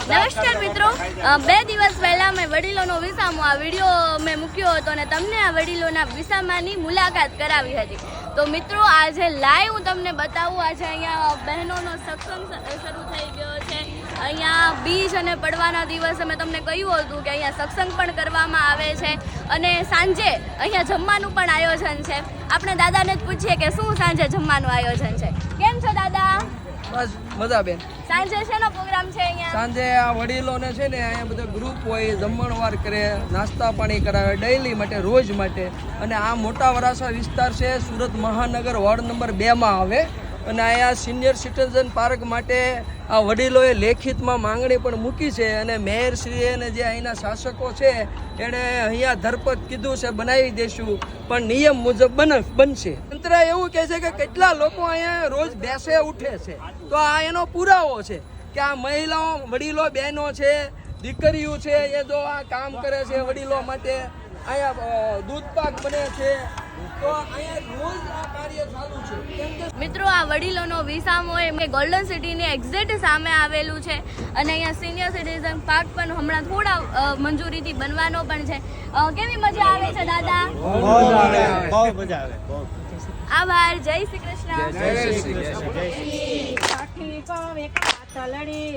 નમસ્કાર મિત્રો, 2 દિવસ પહેલા મેં વડીલોનો વિસામો આ વિડીયો મેં મૂક્યો હતો અને તમને આ વડીલોના વિસામાની મુલાકાત કરાવી હતી. તો મિત્રો આજે લાઈવ હું તમને બતાવું. આજે અહીંયા બહેનોનો સત્સંગ શરૂ થઈ ગયો છે. અહીંયા બીજ અને પડવાના દિવસે મેં તમને કહ્યું હતું કે અહીંયા સત્સંગ પણ કરવામાં આવે છે અને સાંજે અહીંયા જમવાનું પણ આયોજન છે. આપણે દાદાને જ પૂછીએ કે શું સાંજે જમવાનું આયોજન છે. કેમ છો દાદા? બસ મજા બેન. સાંજે શેનો પ્રોગ્રામ છે અહીંયા? સાંજે આ વડીલોને છે ને અહીંયા બધા ગ્રુપ હોય, જમણવાર કરે, નાસ્તા પાણી કરાવે ડેઈલી માટે, રોજ માટે. અને આ મોટા વરાછા વિસ્તાર છે, સુરત મહાનગર વોર્ડ નંબર 2 માં આવે. અને અહીંયા સિનિયર સિટીઝન પાર્ક માટે આ વડીલોએ લેખિતમાં માંગણી પણ મૂકી છે. અને મેયરશ્રીએ અને જે અહીંના શાસકો છે એણે અહીંયા ધરપત કીધું છે બનાવી દઈશું, પણ નિયમ મુજબ બનશે. તંત્ર એવું કહે છે કે કેટલા લોકો અહીંયા રોજ બેસે ઉઠે છે, તો આ એનો પુરાવો છે કે આ મહિલાઓ, વડીલો, બહેનો છે, દીકરીઓ છે, એ જો આ કામ કરે છે વડીલો માટે. અહીંયા દૂધ પાક બને છે, તો અહીંયા રોજ આ કાર્ય ચાલુ છે. મિત્રો આ વડીલોનો વિસામો એમ કે ગોલ્ડન સિટીની એક્ઝેક્ટ સામે આવેલું છે અને અહીંયા સિનિયર સિટીઝન પાર્ક પણ હમણાં થોડા મંજૂરીથી બનવાનો પણ છે. કેવી મજા આવે છે દાદા? બહુ મજા આવે. આભાર. જય શ્રી કૃષ્ણ. જય શ્રી કૃષ્ણ. કાઠી કવે કાતલડી